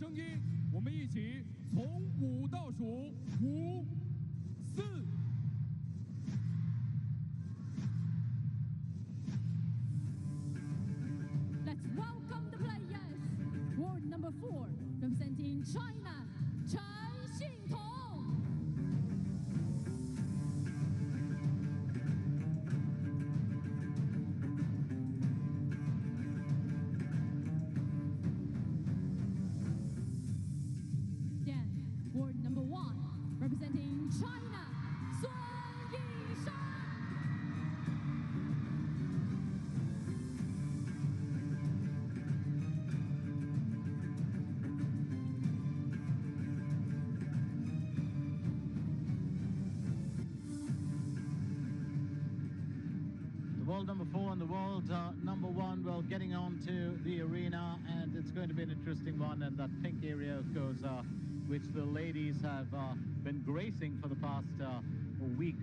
声音，我们一起从5倒数5、4。Let's welcome the players. World number 4, representing China, Xingtong. Then, world number 1, representing China, Yingsha. World number 4 and the world number 1, well, getting on to the arena, and it's going to be an interesting one. And that pink area, of course, which the ladies have been gracing for the past week,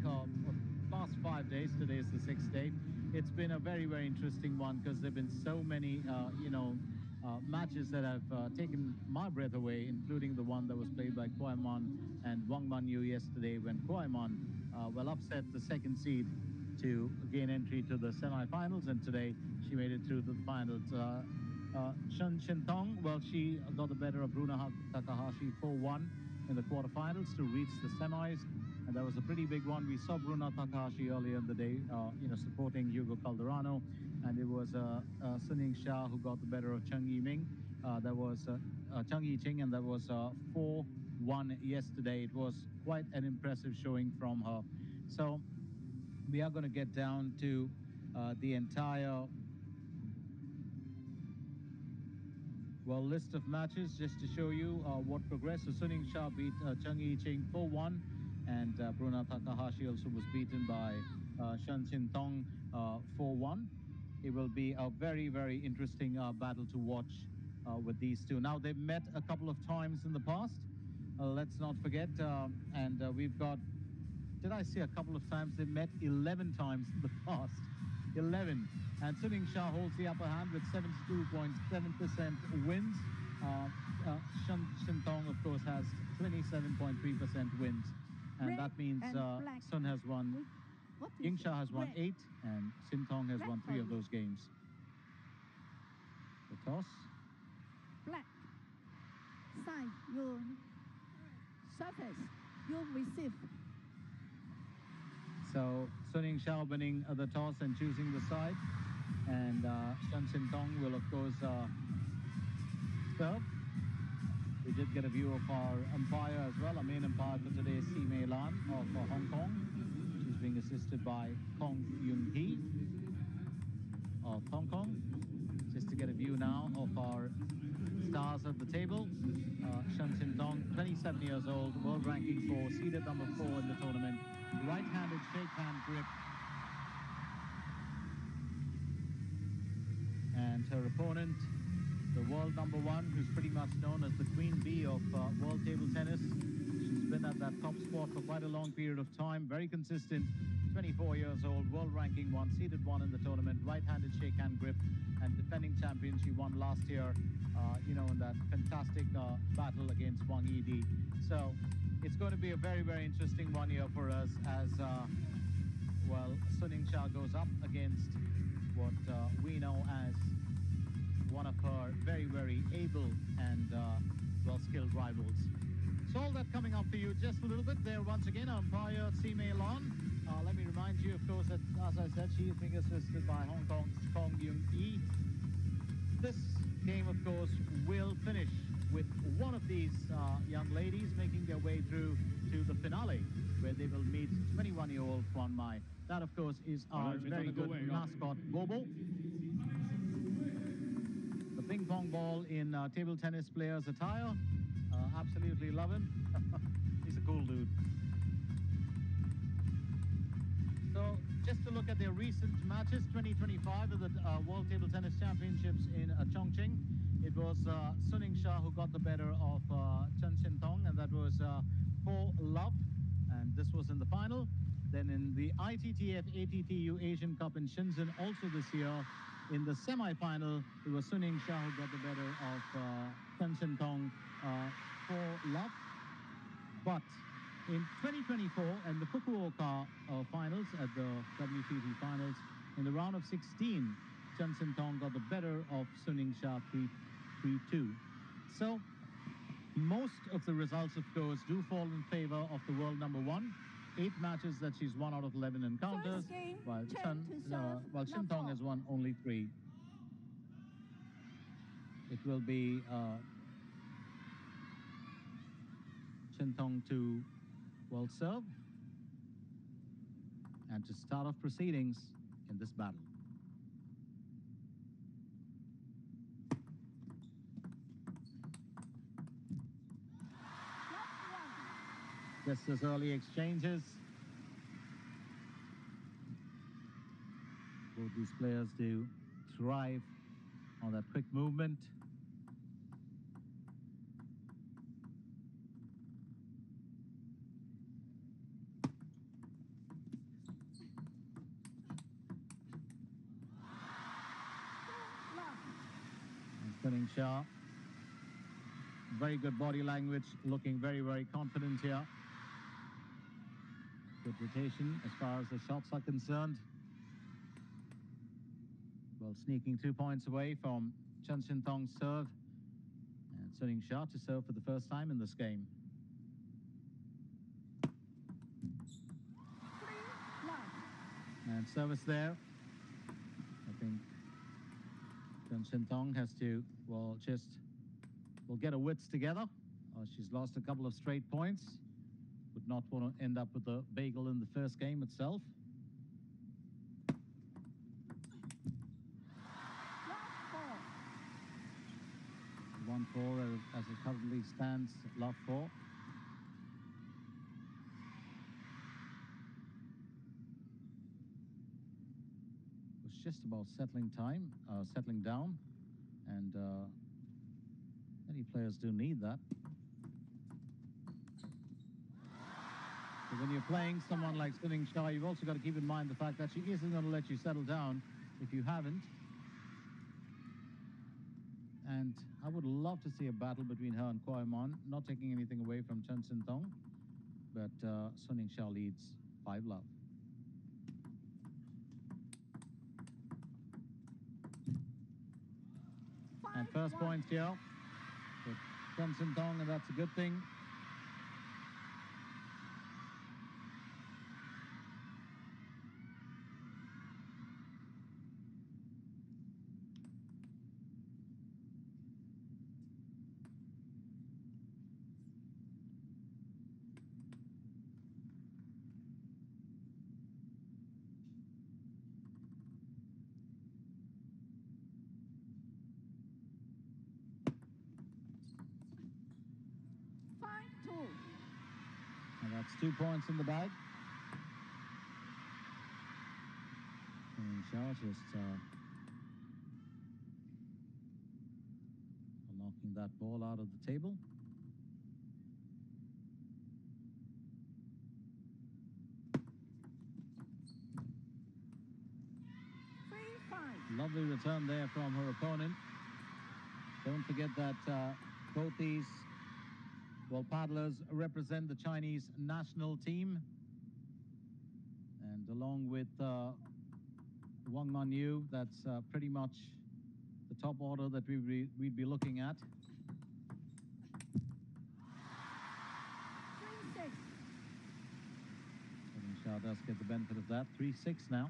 past 5 days. Today is the 6th day. It's been a very, very interesting one because there have been so many, matches that have taken my breath away, including the one that was played by Kuai Mon and Wang Manyu yesterday, when Kuai Mon upset the second seed to gain entry to the semi-finals, and today she made it through to the finals. Xingtong, well, she got the better of Bruna Takahashi 4-1 in the quarterfinals to reach the semis, and that was a pretty big one. We saw Bruna Takahashi earlier in the day, supporting Hugo Calderano, and it was Sun Yingsha who got the better of Cheng Yiming. That was Cheng Yiqing, and that was 4-1 yesterday. It was quite an impressive showing from her. So we are going to get down to the entire list of matches just to show you what progressed. So Sun Yingsha beat Cheng Yiqing 4-1, and Bruna Takahashi also was beaten by Xingtong 4-1. It will be a very, very interesting battle to watch with these two. Now, they've met a couple of times in the past. Let's not forget, and we've got, did I say a couple of times? They've met 11 times in the past. 11. And Sun Yingsha holds the upper hand with 72.7% wins. Xingtong, of course, has 27.3% wins. And that means Sun has won, Yingsha has won 8, and Xingtong has won 3 of those games. The toss. Black. Side, you surface, you receive. So Sun Yingsha winning the toss and choosing the side, and Xingtong will, of course, serve. We did get a view of our umpire as well. Our main umpire for today is Mei Lan of Hong Kong. She's being assisted by Kong Yoon Hee of Hong Kong. Just to get a view now of our stars at the table. Xingtong, 27 years old, world ranking 4, seeded number 4 in the tournament. Right-handed shake hand grip. And her opponent, the world number 1, who's pretty much known as the Queen Bee of world table tennis. She's been at that top spot for quite a long period of time. Very consistent, 24 years old, world ranking 1, seeded 1 in the tournament. Right-handed shake hand grip, and defending champion. She won last year, in that fantastic battle against Wang Yidi. So it's going to be a very, very interesting one here for us as, Sun Yingsha goes up against what we know as one of her very, very able and well-skilled rivals. So all that coming up for you just a little bit there. Once again, umpire Mei Lan. Let me remind you, of course, that, as I said, she is being assisted by Hong Kong's Kong Yoon Hee. This game, of course, will finish with one of these young ladies making their way through to the finale, where they will meet 21-year-old Kwan Mai. That, of course, is our very good mascot, Bobo. The ping pong ball in table tennis player's attire. Absolutely love him. He's a cool dude. So just to look at their recent matches, 2025 of the World Table Tennis Championships in Chongqing. It was Sun Yingsha who got the better of Xingtong, and that was 4-love. And this was in the final. Then in the ITTF ATTU Asian Cup in Shenzhen, also this year, in the semi-final, it was Sun Yingsha who got the better of Xingtong for love. But in 2024 and the Fukuoka finals at the WTT finals, in the round of 16, Xingtong got the better of Yingsha 3-2. So most of the results, of course, do fall in favor of the world number one. 8 matches that she's won out of 11 encounters, First game, while CHEN to serve, Xingtong love has four. won only 3. It will be Xingtong to well serve and to start off proceedings in this battle. Just as early exchanges. Both these players do thrive on that quick movement. Yingsha, very good body language, looking very, very confident here. Good rotation as far as the shots are concerned. Well, sneaking 2 points away from Xingtong's serve. And Yingsha to serve for the first time in this game. And service there. I think Xingtong has to, well, get her wits together. She's lost a couple of straight points. Would not want to end up with a bagel in the first game itself. Love 4. 1-4 as it currently stands, love 4. It's just about settling down, and many players do need that. So when you're playing someone like Yingsha, you've also got to keep in mind the fact that she isn't going to let you settle down if you haven't. And I would love to see a battle between her and Koiman, not taking anything away from Xingtong, but Yingsha leads 5-love. And first points here for Xingtong, and that's a good thing. And that's 2 points in the bag. Yingsha just knocking that ball out of the table. Lovely return there from her opponent. Don't forget that both these paddlers represent the Chinese national team. And along with Wang Manyu, that's pretty much the top order that we'd be looking at. 3-6. Yingsha does get the benefit of that. 3-6 now.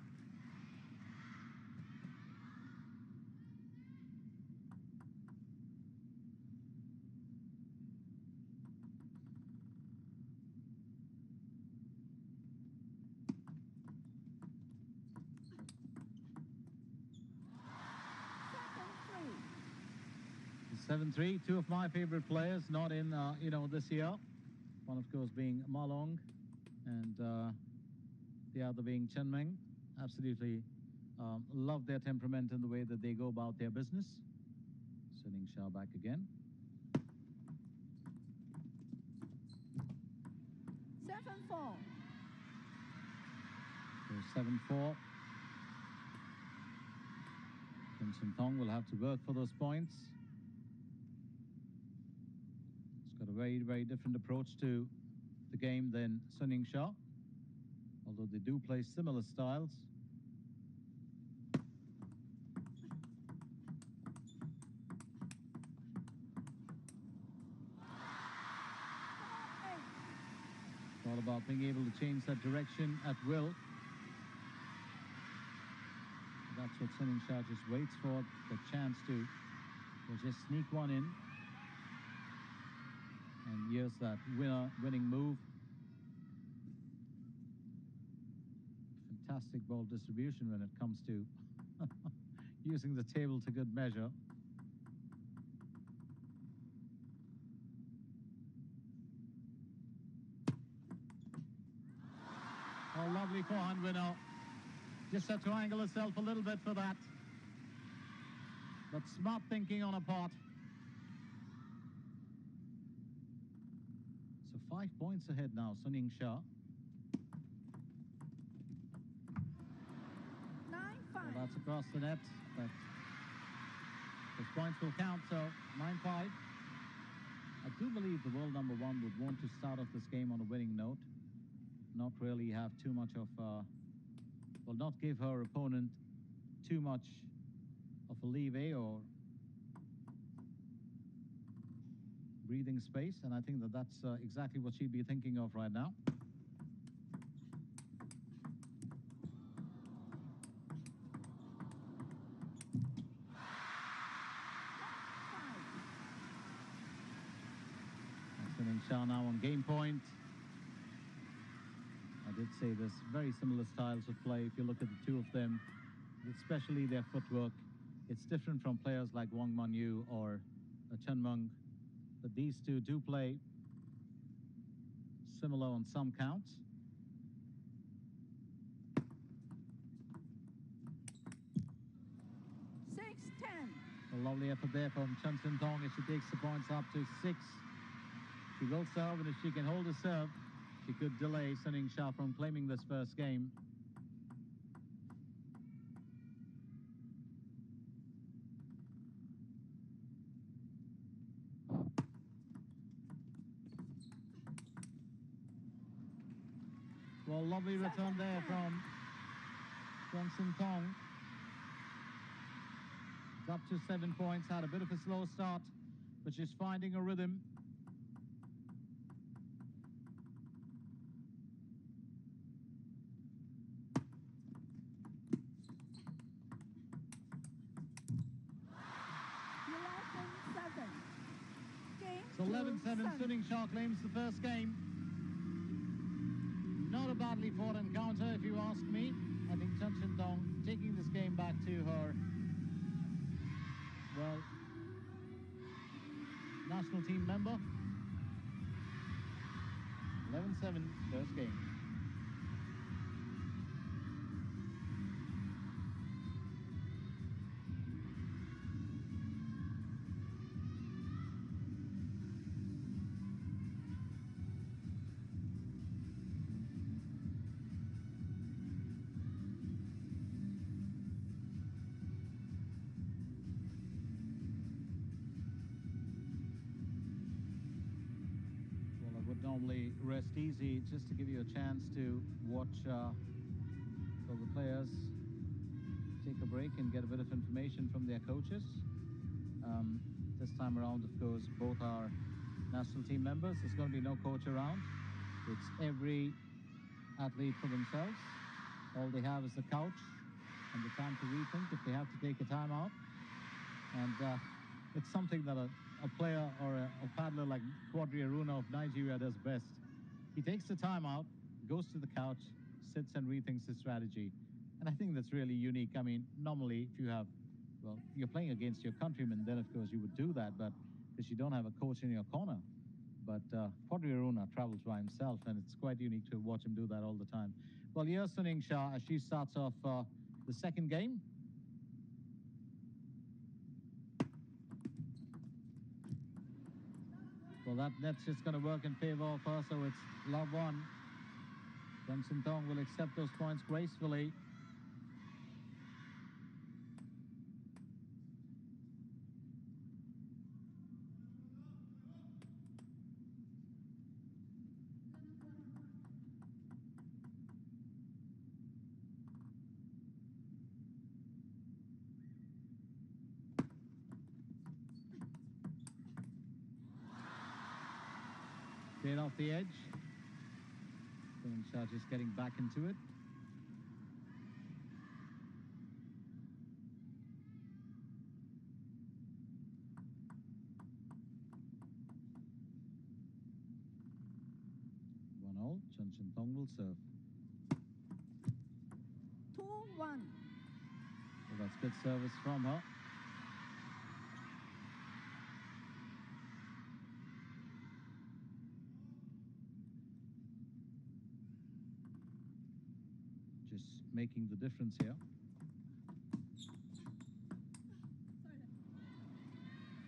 Second 7-3. 2 of my favorite players not in this year. One of course being Ma Long, and the other being Chen Meng. Absolutely love their temperament and the way that they go about their business. Yingsha back again. 7-4. So 7-4. Xingtong will have to work for those points. got a very, very different approach to the game than Yingsha, although they do play similar styles. It's all about being able to change that direction at will. That's what Yingsha just waits for, the chance to just sneak one in. And here's that winning move. Fantastic ball distribution when it comes to using the table to good measure. Oh, lovely forehand winner. Just had to angle herself a little bit for that. But smart thinking on her part. So 5 points ahead now, Yingsha. 9-5. Well, that's across the net. But those points will count, so 9-5. I do believe the world number one would want to start off this game on a winning note. Not really have too much of, well, not give her opponent too much of a leeway or breathing space, and I think that that's exactly what she'd be thinking of right now. Yingsha now on game point. I did say there's very similar styles of play. If you look at the two of them, especially their footwork, it's different from players like Wang Manyu or Chen Meng. But these two do play similar on some counts. A lovely effort there from Xingtong as she takes the points up to 6. She will serve, and if she can hold a serve, she could delay Yingsha from claiming this first game. Well, lovely return there from Xingtong. It's up to 7 points, had a bit of a slow start, but she's finding a rhythm. It's 11-7, Yingsha claims the first game. Not a badly fought encounter, if you ask me. I think Xingtong taking this game back to her, well, national team member. 11-7, first game. Normally rest easy just to give you a chance to watch so the players take a break and get a bit of information from their coaches. This time around, of course, both are national team members. There's going to be no coach around. It's every athlete for themselves. All they have is the couch and the time to rethink if they have to take a timeout. And it's something that a player or a paddler like Quadri Aruna of Nigeria does best. He takes the time out, goes to the couch, sits and rethinks his strategy. And I think that's really unique. I mean, normally if you have, well, you're playing against your countrymen, then of course you would do that, but because you don't have a coach in your corner. But Quadri Aruna travels by himself, and it's quite unique to watch him do that all the time. Well, here's Yingsha as she starts off the second game. Well, that net's just going to work in favor of her, so it's love one. Xingtong will accept those points gracefully. Straight off the edge. Yingsha just getting back into it. Xingtong will serve. 2-1. Well, that's good service from her. Just making the difference here.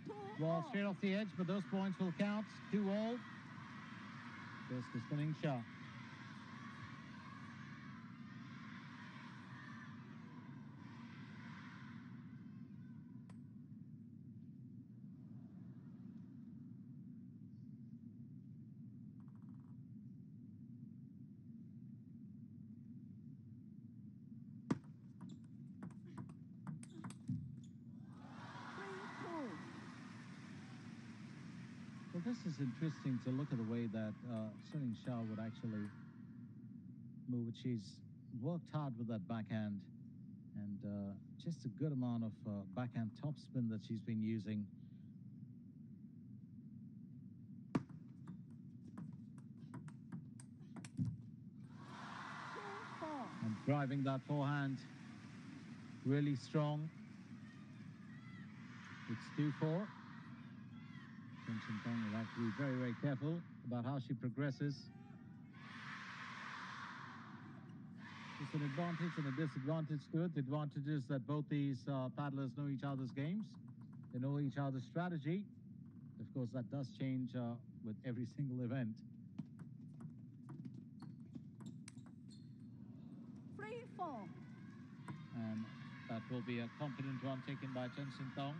2-2. Well, straight off the edge, but those points will count. 2-2. This is Yingsha. Well, this is interesting to look at the way that Yingsha would actually move it. She's worked hard with that backhand and just a good amount of backhand topspin that she's been using. And driving that forehand really strong. It's 2-4. Xingtong will have to be very, very careful about how she progresses. It's an advantage and a disadvantage to it. The advantage is that both these paddlers know each other's games. They know each other's strategy. Of course, that does change with every single event. 3-4. And that will be a confident one taken by Xingtong.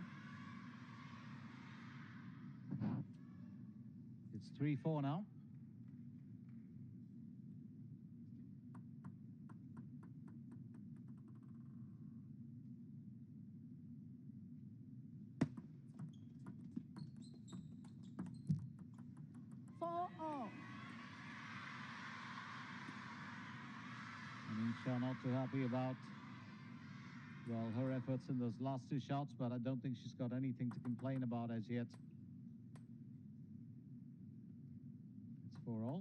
It's 3-4 now. And Yingsha not too happy about, well, her efforts in those last two shots, but I don't think she's got anything to complain about as yet. It's 4-4.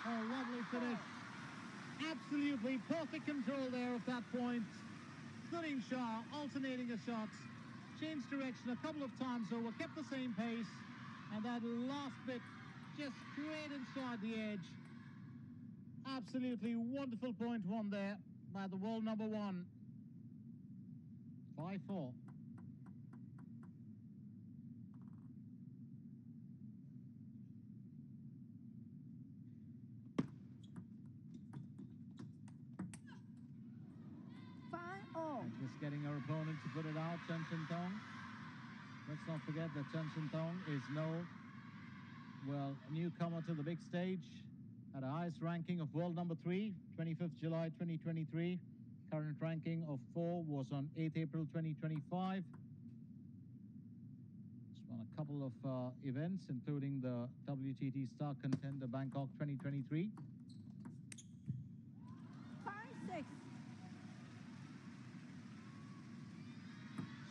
Oh, lovely finish. Absolutely perfect control there of that point. Yingsha alternating her shots, changed direction a couple of times over, kept the same pace, and that last bit just straight inside the edge. Absolutely wonderful point won there by the world number one. 5-4. Just getting her opponent to put it out, Xingtong. Let's not forget that Xingtong is no, newcomer to the big stage. At a highest ranking of world number 3, 25th July 2023. Current ranking of 4 was on 8th April 2025. Just won a couple of events, including the WTT Star Contender Bangkok 2023. 5-6.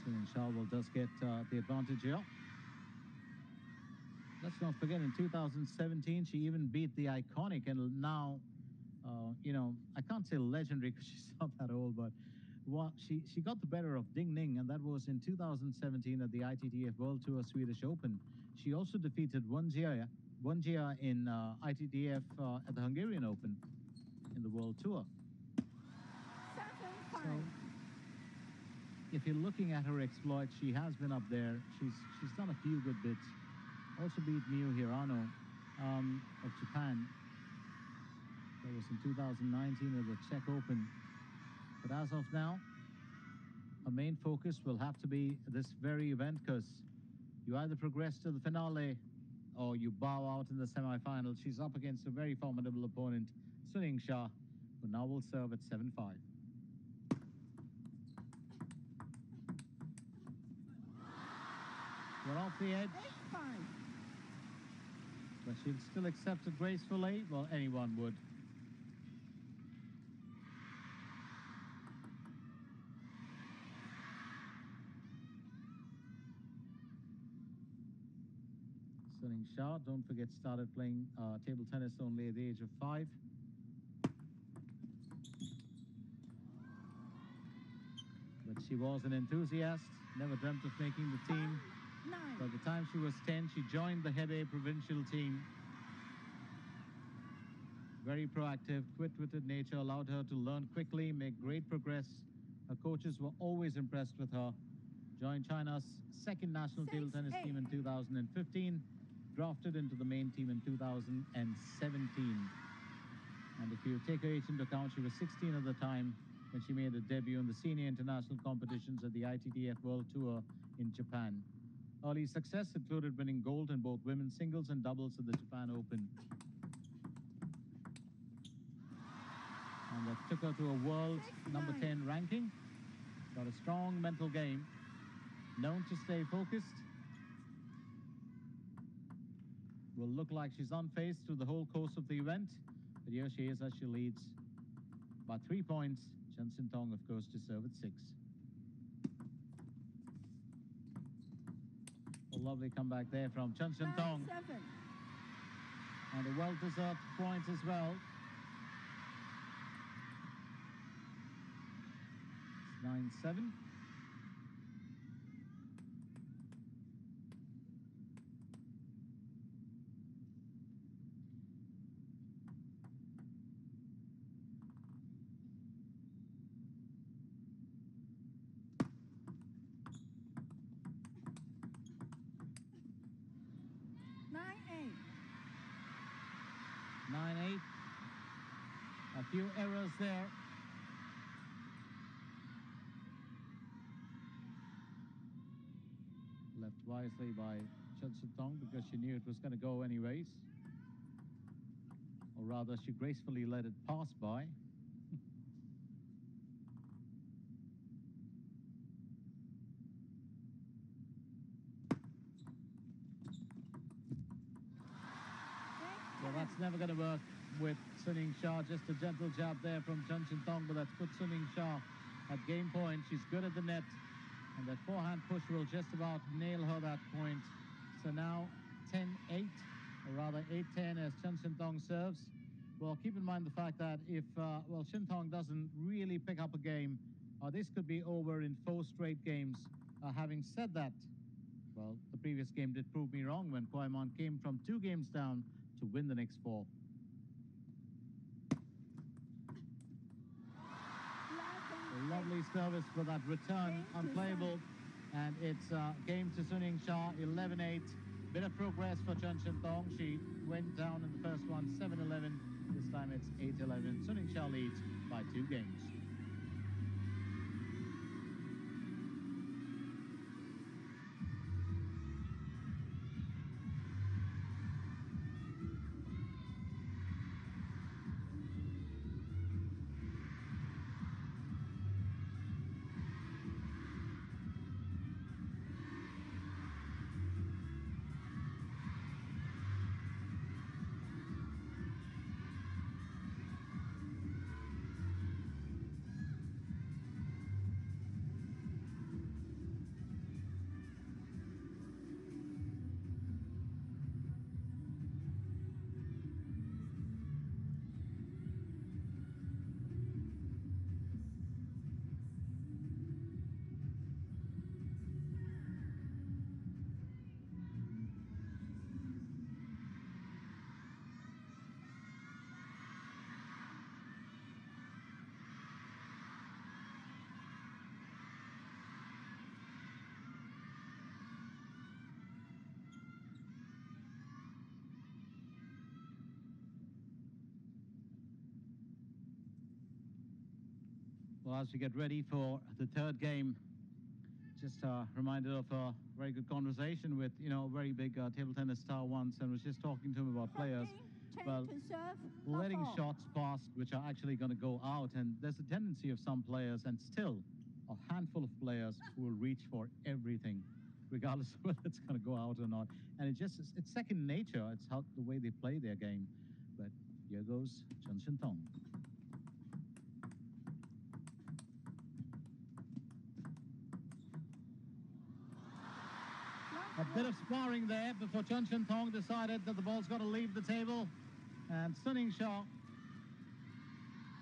Yingsha will just get the advantage here. Let's not forget, in 2017, she even beat the iconic and now, I can't say legendary because she's not that old, but she got the better of Ding Ning, and that was in 2017 at the ITTF World Tour Swedish Open. She also defeated Yingsha in ITTF at the Hungarian Open in the World Tour. 7-5. So, if you're looking at her exploits, she has been up there. She's done a few good bits. Also beat Miyu Hirano of Japan. That was in 2019 at the Czech Open. But as of now, her main focus will have to be this very event, because you either progress to the finale or you bow out in the semi-final. She's up against a very formidable opponent, Yingsha, who now will serve at 7-5. We're off the edge, 8-5. but she'll still accept it gracefully. Well, anyone would. Yingsha, don't forget, started playing table tennis only at the age of 5. But she was an enthusiast, never dreamt of making the team. 9. By the time she was 10, she joined the Hebei provincial team. Very proactive, quick-witted nature allowed her to learn quickly, make great progress. Her coaches were always impressed with her. Joined China's second national table tennis team in 2015. Drafted into the main team in 2017. And if you take her age into account, she was 16 at the time when she made a debut in the senior international competitions at the ITTF World Tour in Japan. Early success included winning gold in both women's singles and doubles at the Japan Open. And that took her to a world number 10 ranking. Got a strong mental game, known to stay focused. Will look like she's unfazed through the whole course of the event. But here she is as she leads by 3 points. Xingtong, of course, to serve at 6. A lovely comeback there from Xingtong. 9-7. And a well-deserved point as well. It's 9-7. Nine, 8. A few errors there. Left wisely by Xingtong because she knew it was going to go anyways. Or rather, she gracefully let it pass by. Well, that's never going to work with Yingsha. Just a gentle jab there from Xingtong, but that's put Yingsha at game point. She's good at the net, and that forehand push will just about nail her that point. So now 10-8, or rather 8-10 as Xingtong serves. Well, keep in mind the fact that if, Xingtong doesn't really pick up a game, this could be over in 4 straight games. Having said that, well, the previous game did prove me wrong when Koiman came from 2 games down to win the next 4. A lovely service for that return, unplayable, and it's game to Yingsha, 11-8. Bit of progress for Xingtong. She went down in the first one, 7-11. This time it's 8-11. Yingsha leads by 2 games. Well, as we get ready for the 3rd game, just a reminder of very good conversation with, a very big table tennis star once, and was just talking to him about players. Chen Well, to serve. letting Not shots pass which are actually going to go out, and there's a tendency of some players, and still a handful of players who will reach for everything regardless of whether it's going to go out or not. And it's second nature. It's how the way they play their game. But here goes Xingtong. A bit of sparring there before Xingtong decided that the ball's got to leave the table. And Yingsha,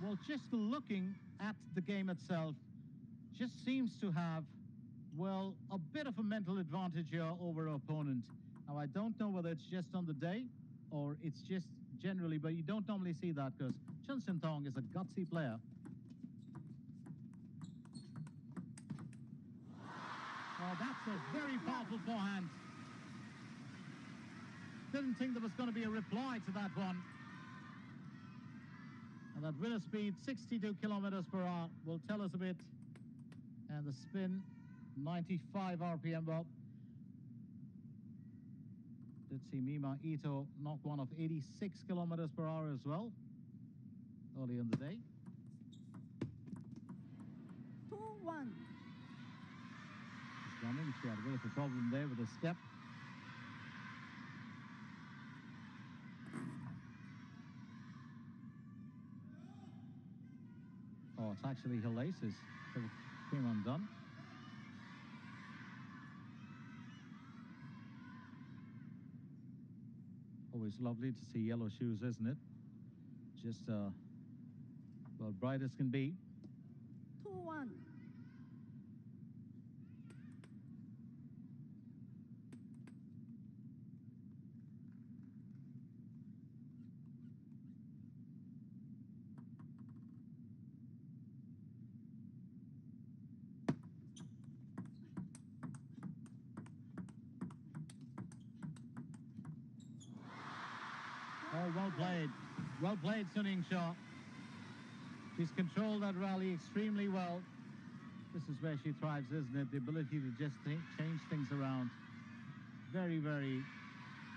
well, just looking at the game itself, just seems to have, well, a bit of a mental advantage here over her opponent. Now, I don't know whether it's just on the day or it's just generally, but you don't normally see that because Xingtong is a gutsy player. Oh, that's a very powerful forehand. Didn't think there was going to be a reply to that one. And that winner speed, 62 kilometers per hour, will tell us a bit. And the spin, 95 RPM. Well, did see Mima Ito knock one of 86 kilometers per hour as well early in the day. 2-1. Just running, she had a bit of a problem there with a step. Oh, it's actually her laces that came undone. Always lovely to see yellow shoes, isn't it? Just, well, bright as can be. 2-1. Oh, well played. Well played, Yingsha. She's controlled that rally extremely well. This is where she thrives, isn't it? The ability to just change things around. Very, very,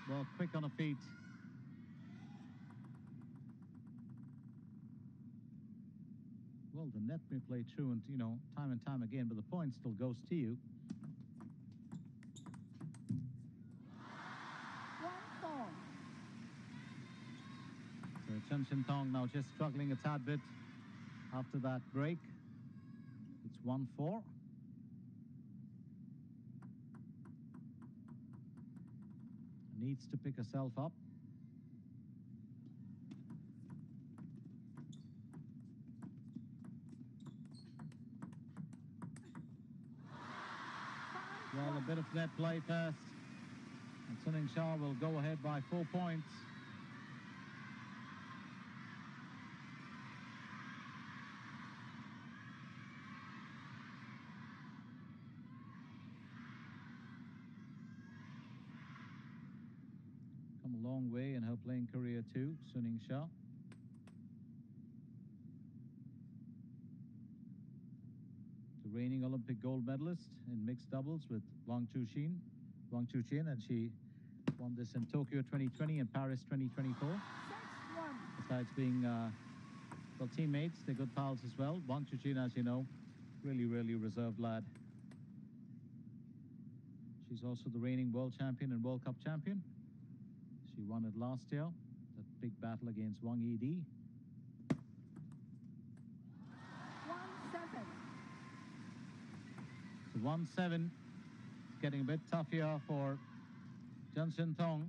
well, quick on her feet. Well, the net may play true and, time and time again, but the point still goes to you. 1-4. So Xingtong now just struggling a tad bit after that break. It's 1-4. Needs to pick herself up. Well, a bit of net play first. And Yingsha will go ahead by 4 points. Come a long way in her playing career too, Yingsha. The reigning Olympic gold medalist in mixed doubles with Wang Chuqin, and she won this in Tokyo 2020 and Paris 2024. 6-1. Besides being, well, teammates, they're good pals as well. Wang Chuqin, as you know, really, really reserved lad. She's also the reigning world champion and World Cup champion. She won it last year, that big battle against Wang Yidi. 1-7. So 1-7, getting a bit tough here for Xingtong.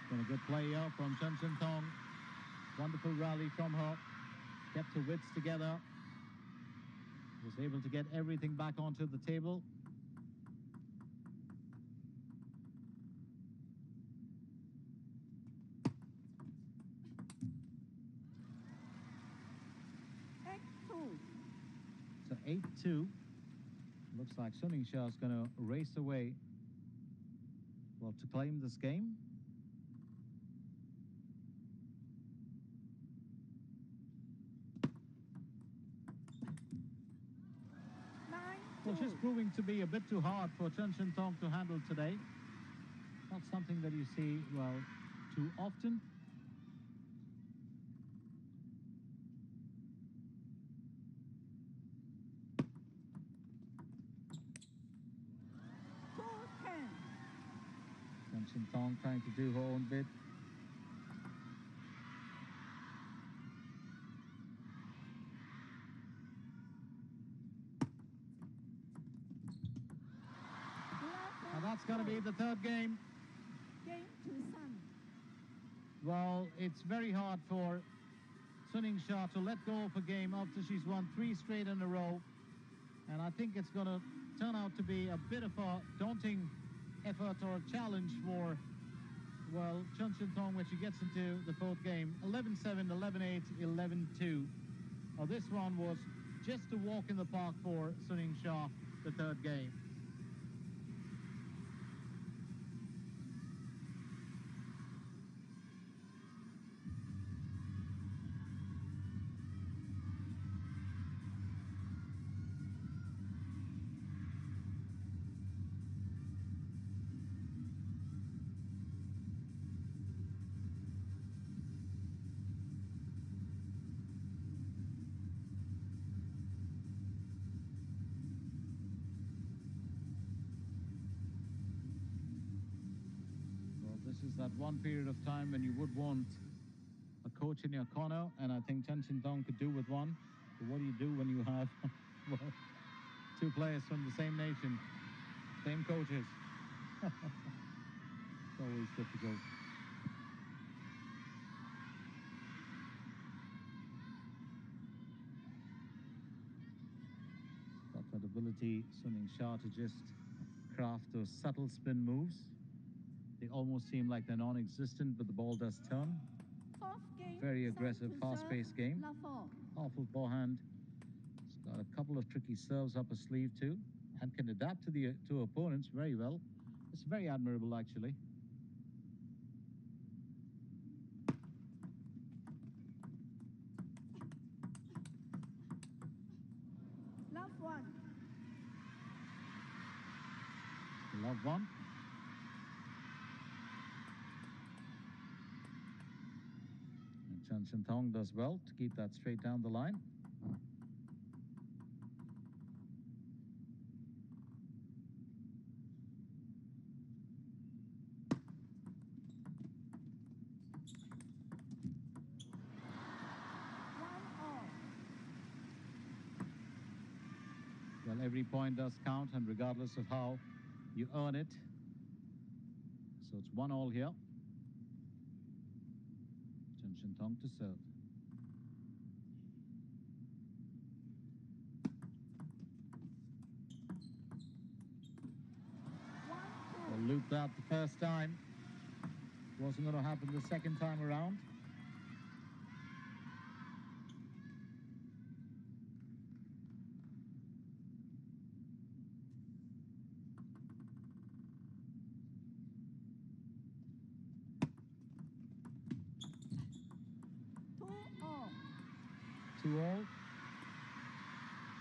Been a good play here from Xingtong. Wonderful rally from her. Kept her wits together. Was able to get everything back onto the table. So 8-2. Looks like Yingsha is going to race away well, to claim this game. Which is proving to be a bit too hard for Chen Xingtong to handle today. Not something that you see, well, too often. Chen Xingtong trying to do her own bit. And that's going to be the third game. Game to Sun. Well, it's very hard for Yingsha to let go of a game after she's won 3 straight in a row. And I think it's going to turn out to be a bit of a daunting effort or a challenge for, well, Chen Xingtong when she gets into the fourth game. 11-7, 11-8, 11-2. This one was just a walk in the park for Yingsha, the third game. This is that one period of time when you would want a coach in your corner, and I think Chen Xingtong could do with one. But what do you do when you have well, 2 players from the same nation, same coaches? It's always difficult. Got that ability, Yingsha, to just craft those subtle spin moves. They almost seem like they're non-existent, but the ball does turn. Very aggressive, fast-paced game. Powerful forehand. It's got a couple of tricky serves up her sleeve too, and can adapt to opponents very well. It's very admirable, actually. Love one. Chen Xingtong does well to keep that straight down the line. Well, every point does count, and regardless of how you earn it. So it's 1-1 here. Chen Xingtong to serve. Well, looped out the first time. Wasn't going to happen the second time around. All.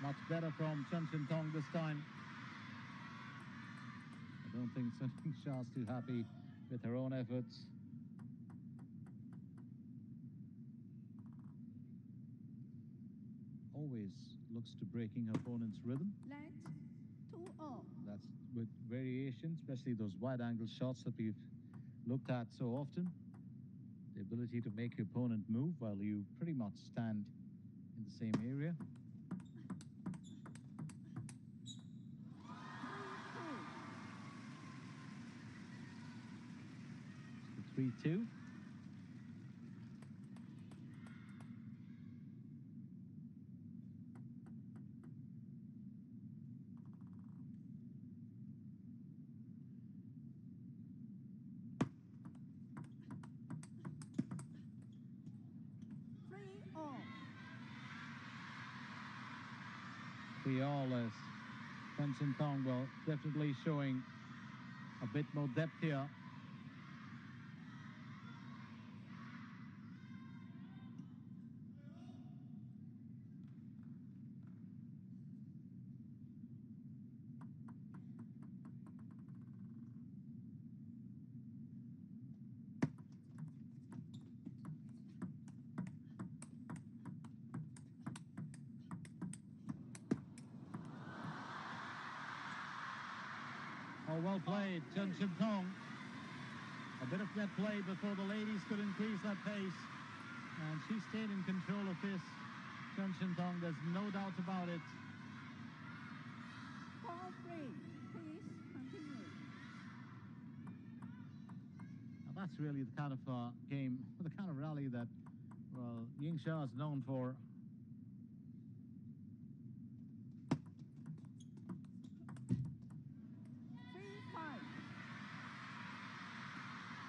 Much better from Chen Xingtong this time. I don't think Yingsha's too happy with her own efforts. Always looks to breaking her opponent's rhythm. That's with variation, especially those wide-angle shots that we've looked at so often. The ability to make your opponent move while you pretty much stand in the same area. 3-2. We all as Chen Xingtong, well, definitely showing a bit more depth here. Oh, well played, Xingtong. A bit of net play before the ladies could increase that pace. And she stayed in control of this. Xingtong, there's no doubt about it. Ball free. Please continue. Now that's really the kind of game, the kind of rally that, well, Yingsha is known for.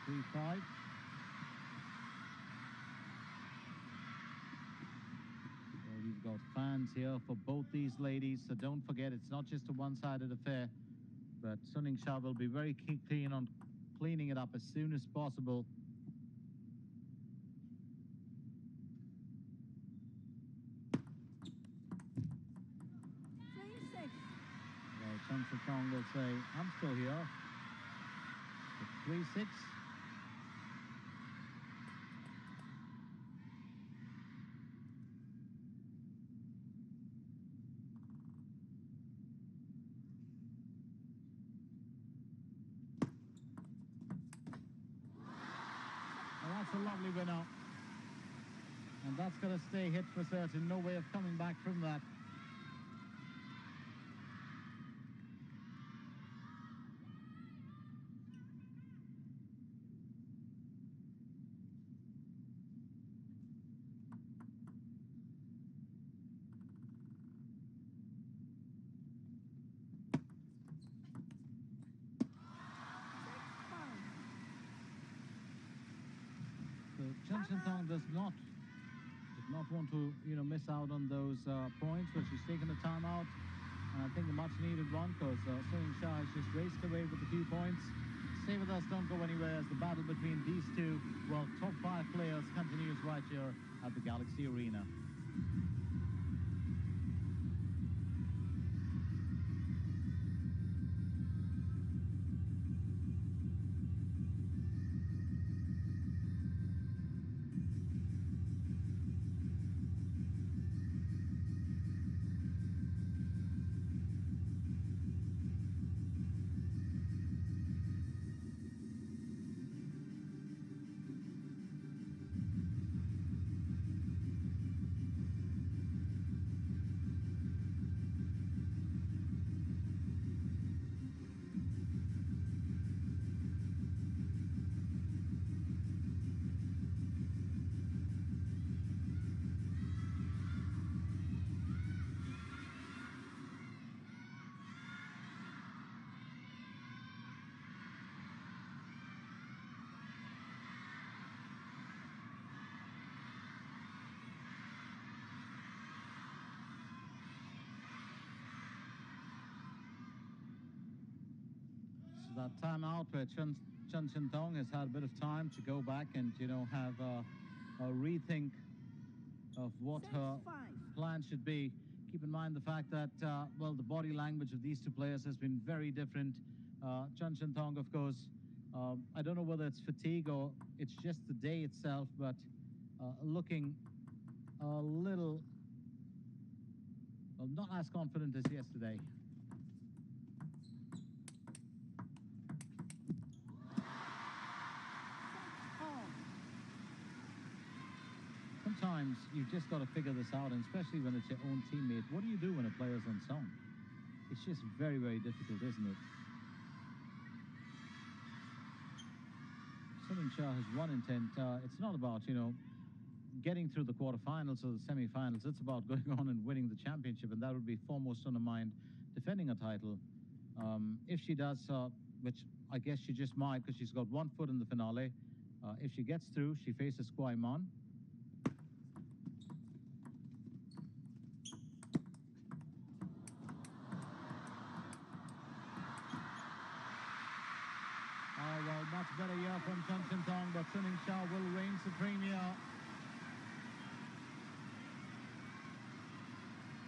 3-5. Well, we've got fans here for both these ladies, so don't forget it's not just a one-sided affair. But Yingsha will be very keen on cleaning it up as soon as possible. Well, Xingtong will say, I'm still here. 3-6. That's a lovely winner. And that's going to stay hit for certain. No way of coming back from that. Xingtong did not want to, miss out on those points, but she's taken a timeout, and I think a much-needed one, because Yingsha has just raced away with a few points. Stay with us, don't go anywhere, as the battle between these two, well, top 5 players continues right here at the Galaxy Arena. That timeout where Xingtong has had a bit of time to go back and, have a rethink of what her plan should be. Keep in mind the fact that, well, the body language of these two players has been very different. Xingtong, of course, I don't know whether it's fatigue or it's just the day itself, but looking a little, well, not as confident as yesterday. Sometimes you've just got to figure this out, and especially when it's your own teammate. What do you do when a player's on song? It's just very, very difficult, isn't it? Yingsha has one intent. It's not about, getting through the quarterfinals or the semifinals. It's about going on and winning the championship, and that would be foremost on her mind, defending a title. If she does, which I guess she just might, because she's got one foot in the finale. If she gets through, she faces Kwai Mon. Oh, well, much better here from Xingtong, but Xingtong will reign supreme here.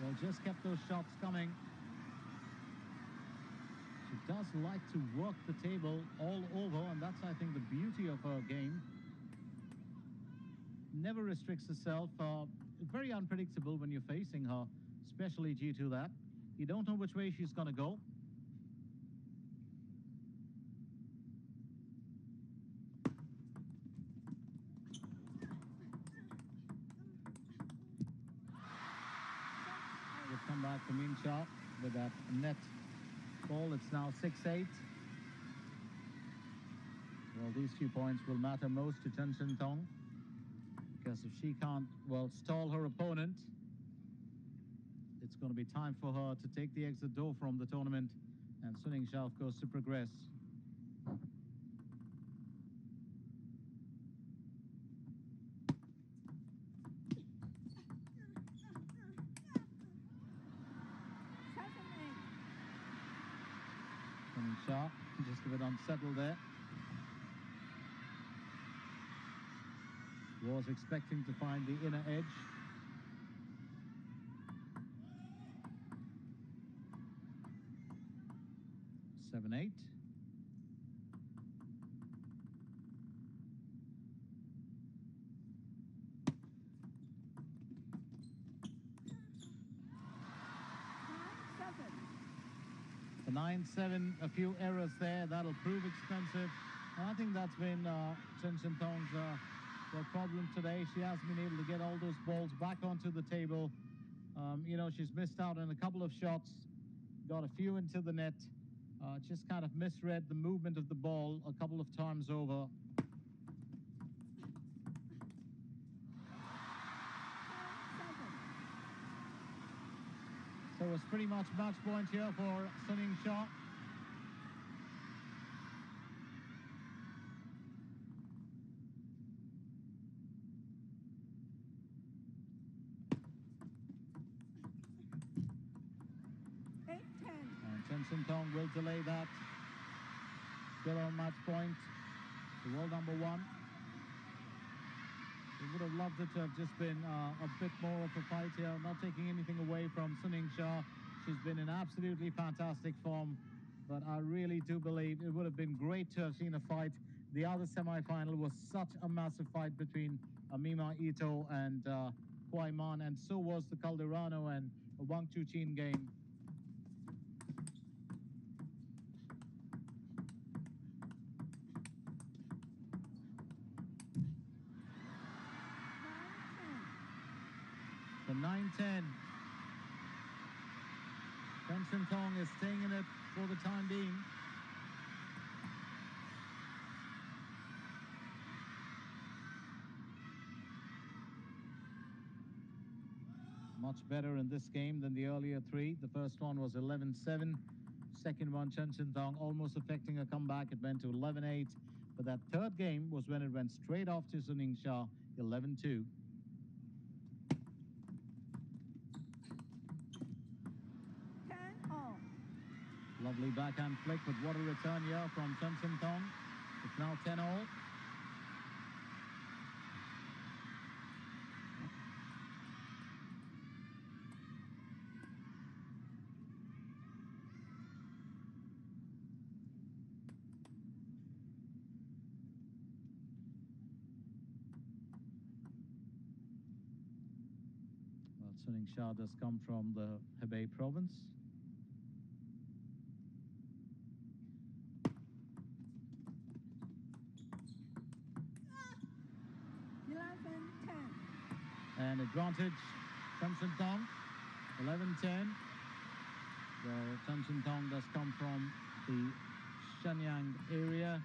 Well, just kept those shots coming. She does like to work the table all over, and that's, I think, the beauty of her game. Never restricts herself. Very unpredictable when you're facing her, especially due to that. You don't know which way she's going to go. Good comeback from Yingsha with that net ball. It's now 6-8. Well, these few points will matter most to Xingtong, because if she can't, well, stall her opponent, it's going to be time for her to take the exit door from the tournament, and Yingsha, of course, to progress. Yingsha just a bit unsettled there. Was expecting to find the inner edge. Seven, 8. The 9-7, a few errors there. That'll prove expensive. And I think that's been Xingtong's problem today. She hasn't been able to get all those balls back onto the table. You know, she's missed out on a couple of shots, got a few into the net, just kind of misread the movement of the ball a couple of times over. So it's pretty much match point here for Yingsha. And Xingtong will delay that. Still on match point. The world number one. We would have loved it to have just been a bit more of a fight here, not taking anything away from Yingsha. She's been in absolutely fantastic form, but I really do believe it would have been great to have seen a fight. The other semi-final was such a massive fight between Mima Ito and Kwai Man, and so was the Calderano and Wang Chuqin game. The 9-10. Xingtong is staying in it for the time being. Much better in this game than the earlier three. The first one was 11-7. Second one, Xingtong almost affecting a comeback. It went to 11-8. But that third game was when it went straight off to Yingsha, 11-2. Lovely backhand flick, but what a return here from Xingtong. It's now 10-all. Well, Yingsha does come from the Hebei province. And advantage, Xingtong, 11-10. Well, Xingtong does come from the Shenyang area.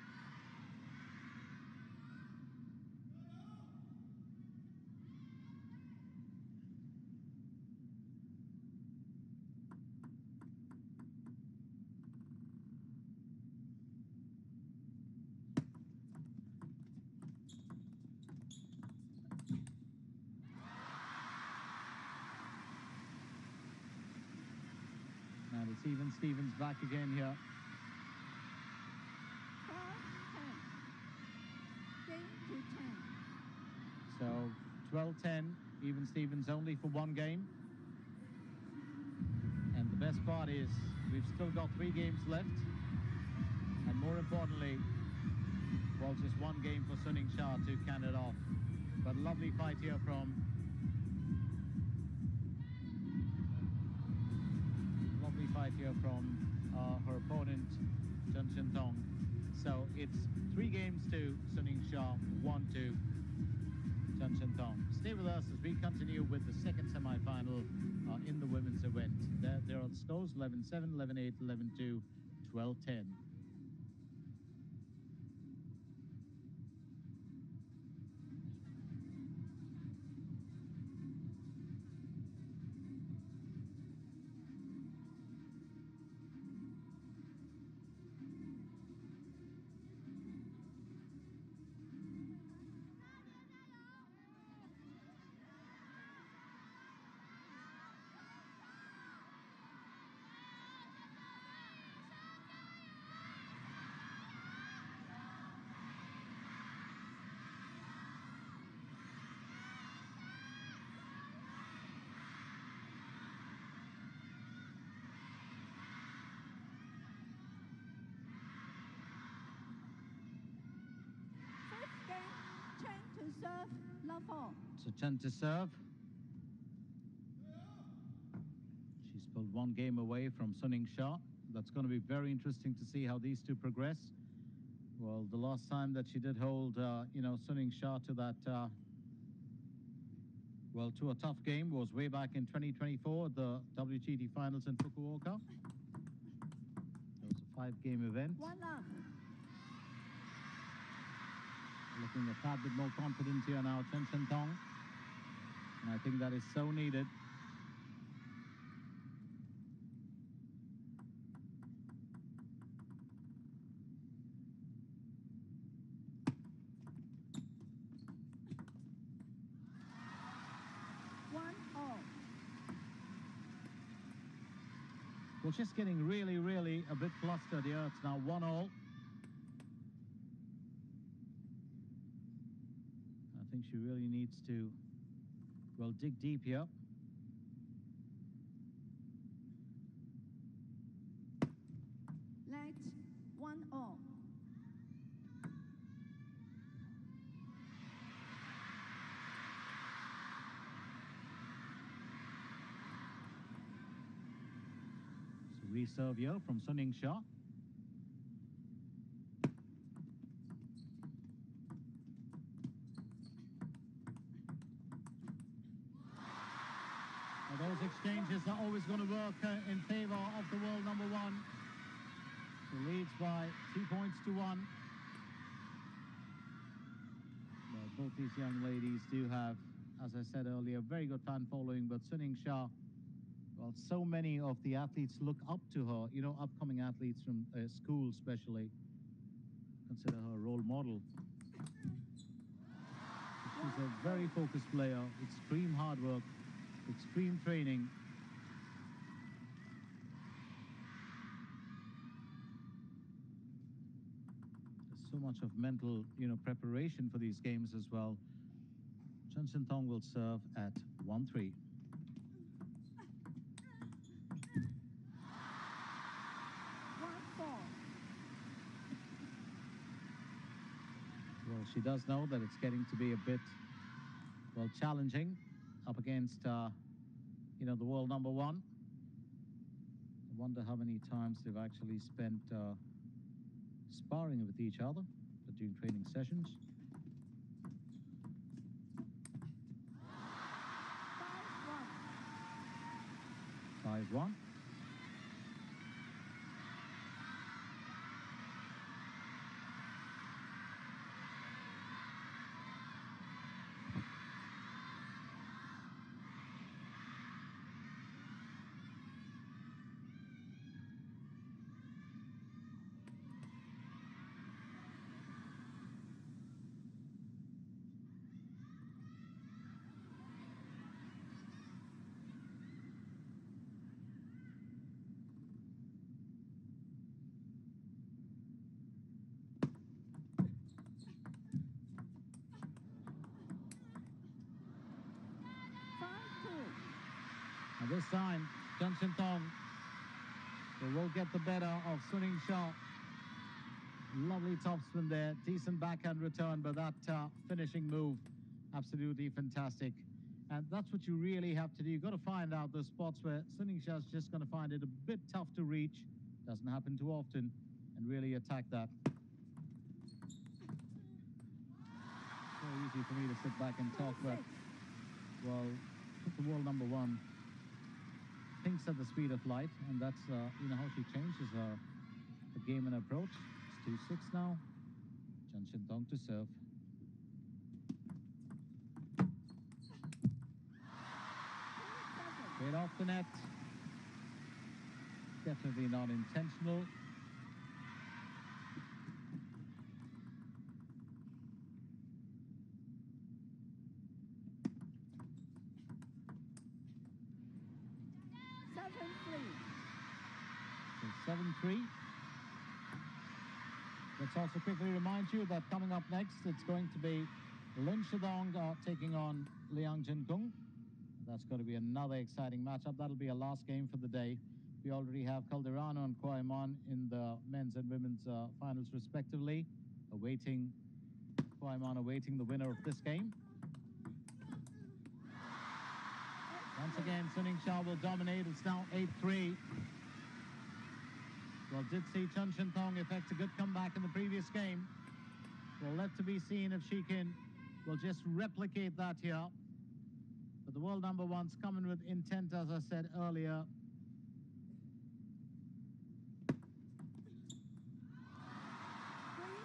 And it's even Stevens back again here. So 12-10, even Stevens only for one game. And the best part is we've still got 3 games left. And more importantly, well, just one game for Sun Yingsha to count it off. But lovely fight here from her opponent, Xingtong. So it's 3 games to Sun Yingsha, 1 to Xingtong. Stay with us as we continue with the second semi-final in the women's event. There are the scores: 11-7, 11-8, 11-2, 12-10. First game, CHEN to serve, love all. So CHEN to serve. She's pulled 1 game away from Sun Yingsha. That's going to be very interesting to see how these two progress. Well, the last time that she did hold, Sun Yingsha to that, to a tough game was way back in 2024, the WTT finals in Fukuoka. It was a 5-game event. 1 love. Looking a tad bit more confident here now, Xingtong. And I think that is so needed. Well, just getting really, really a bit flustered here. It's now 1-all. I think she really needs to, well, dig deep here. Legs, 1-all. Reserve here from Sun Yingsha. Those exchanges are always going to work in favor of the world number 1. Who leads by 2 points to 1. Well, both these young ladies do have, as I said earlier, very good fan following, but Sun Yingsha, well, so many of the athletes look up to her, upcoming athletes from school especially. Consider her a role model. She's a very focused player, extreme hard work, extreme training. There's so much of mental, preparation for these games as well. Xingtong will serve at 1-3. Well, she does know that it's getting to be a bit, well, challenging up against, the world number 1. I wonder how many times they've actually spent sparring with each other, during training sessions. 5-1. And this time, Xingtong will get the better of Suning Shah. Lovely topspin there, decent backhand return, but that finishing move, absolutely fantastic. And that's what you really have to do. You've got to find out those spots where Suning Shah's just going to find it a bit tough to reach. Doesn't happen too often, and really attack that. So easy for me to sit back and talk, but, well, the world number one thinks at the speed of light, and that's, you know, how she changes her game and approach. It's 2-6 now. Xingtong to serve. Straight off the net. Definitely not intentional. So 7-3. Let's also quickly remind you that coming up next, it's going to be Lin Shidong taking on Liang Jinkung. That's going to be another exciting matchup. That'll be a last game for the day. We already have Calderano and Kwai Man in the men's and women's finals respectively. Kwai Man awaiting the winner of this game. Once again, Suning Shah will dominate. It's now 8-3. Well, did see Xingtong effect a good comeback in the previous game. Well, left to be seen if she can, will just replicate that here. But the world number one's coming with intent, as I said earlier.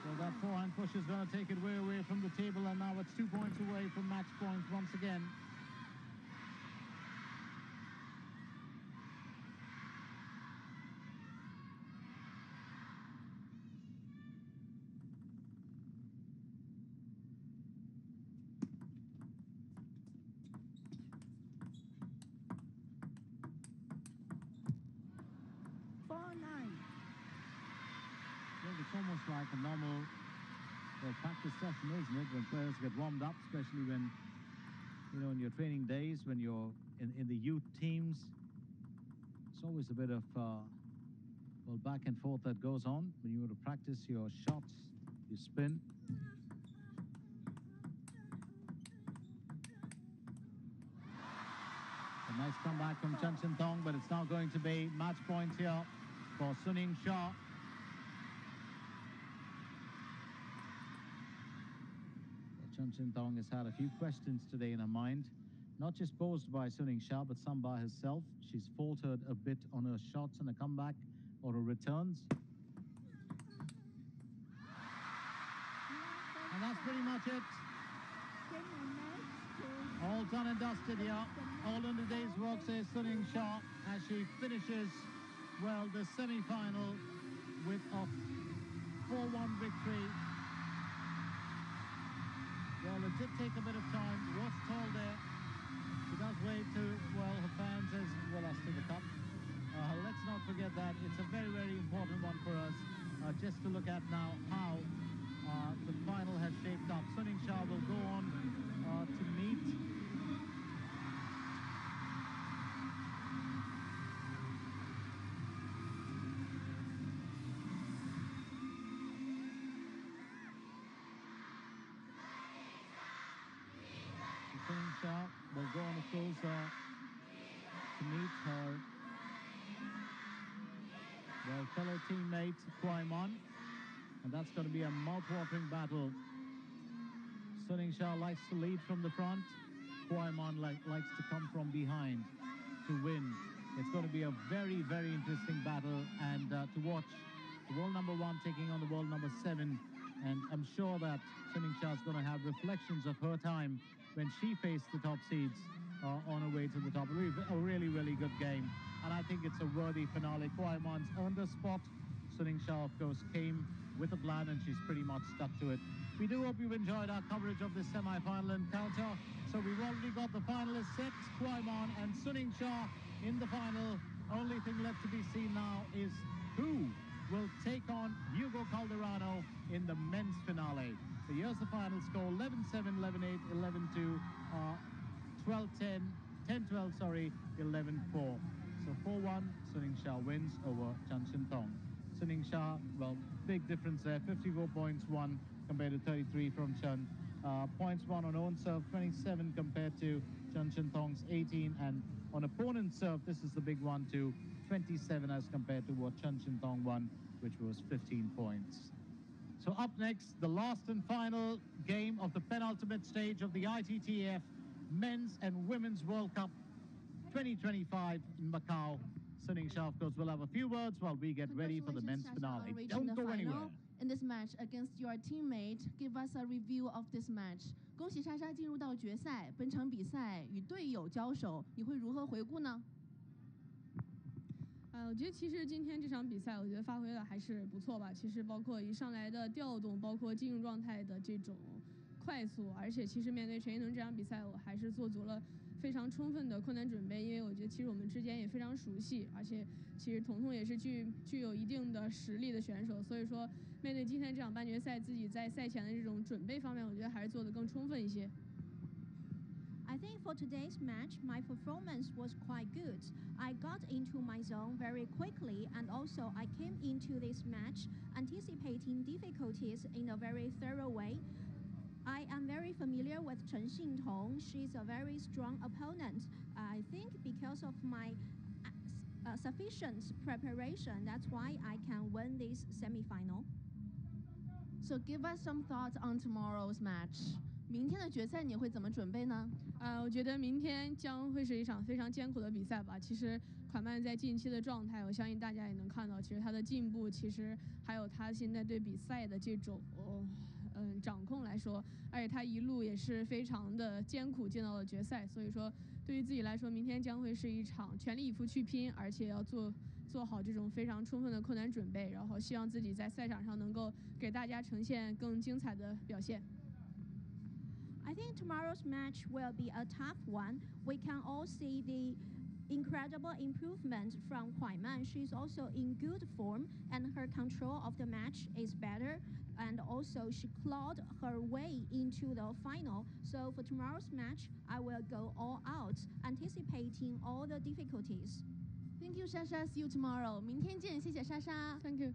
So that forehand push is going to take it way away from the table, and now it's 2 points away from match point once again. It's almost like a normal practice session, isn't it? When players get warmed up, especially when, you know, in your training days, when you're in the youth teams. It's always a bit of, well, back and forth that goes on when you want to practice your shots, your spin. A nice comeback from Xingtong, but it's now going to be match point here for Suning Shah. Xingtong has had a few questions today in her mind, not just posed by Suning Shah, but some by herself. She's faltered a bit on her shots and a comeback or her returns. And that's pretty much it. All done and dusted here. All in the day's work, says Suning Shah, as she finishes, well, the semi-final with a 4-1 victory. Well, it did take a bit of time. Was tall there. She does wait to, well, her fans as well as to the cup. Let's not forget that it's a very, very important one for us. Just to look at now how the final has shaped up. Suning Shah will go on to meet Suning Shah will go on, of course, to meet her fellow teammate Kwai Man, and that's going to be a mouth-watering battle. Suning Shah likes to lead from the front. Kwai Man likes to come from behind to win. It's going to be a very, very interesting battle, and to watch the world number one taking on the world number 7. And I'm sure that Suning Shah is going to have reflections of her time when she faced the top seeds on her way to the top. A really, really good game. And I think it's a worthy finale. Kwai Man's earned her spot. Suning Shah, of course, came with a plan, and she's pretty much stuck to it. We do hope you've enjoyed our coverage of this semi-final encounter. So we've already got the finalists set, Kwai Man and Suning Shah in the final. Only thing left to be seen now is who will take on Hugo Calderano in the men's finale. So here's the final score: 11-7, 11-8, 11-2, 12-10, 10-12, sorry, 11-4. So 4-1, Yingsha wins over Xingtong. Yingsha, well, big difference there, 54 points won compared to 33 from Chen. Points won on own serve, 27 compared to Xingtong's 18, and on opponent serve, this is the big one too, 27 as compared to what Xingtong won, which was 15 points. So up next, the last and final game of the penultimate stage of the ITTF Men's and Women's World Cup 2025 in Macau. Yingsha, of course, will have a few words while we get ready for the men's finale. Don't go anywhere. In this match against your teammate, give us a review of this match. 恭喜莎莎进入到决赛，本场比赛与队友交手，你会如何回顾呢？我觉得其实今天这场比赛，我觉得发挥的还是不错吧。其实包括一上来的调动，包括进入状态的这种快速，而且其实面对陈一能这场比赛，我还是做足了非常充分的困难准备，因为我觉得其实我们之间也非常熟悉，而且其实彤彤也是具有一定的实力的选手，所以说面对今天这场半决赛，自己在赛前的这种准备方面，我觉得还是做得更充分一些。I think for today's match, my performance was quite good. I got into my zone very quickly, and also I came into this match anticipating difficulties in a very thorough way. I am very familiar with Chen Xingtong. She's a very strong opponent. I think because of my sufficient preparation, that's why I can win this semifinal. So give us some thoughts on tomorrow's match. 明天的决赛你会怎么准备呢？我觉得明天将会是一场非常艰苦的比赛吧。其实款曼在近期的状态，我相信大家也能看到，其实他的进步，其实还有他现在对比赛的这种掌控来说，而且他一路也是非常的艰苦进到了决赛。所以说，对于自己来说，明天将会是一场全力以赴去拼，而且要做好这种非常充分的困难准备，然后希望自己在赛场上能够给大家呈现更精彩的表现。I think tomorrow's match will be a tough one. We can all see the incredible improvement from Huai Man. She's also in good form, and her control of the match is better. And also, she clawed her way into the final. So for tomorrow's match, I will go all out, anticipating all the difficulties. Thank you, Sasha. See you tomorrow. 明天见，谢谢莎莎。Thank you.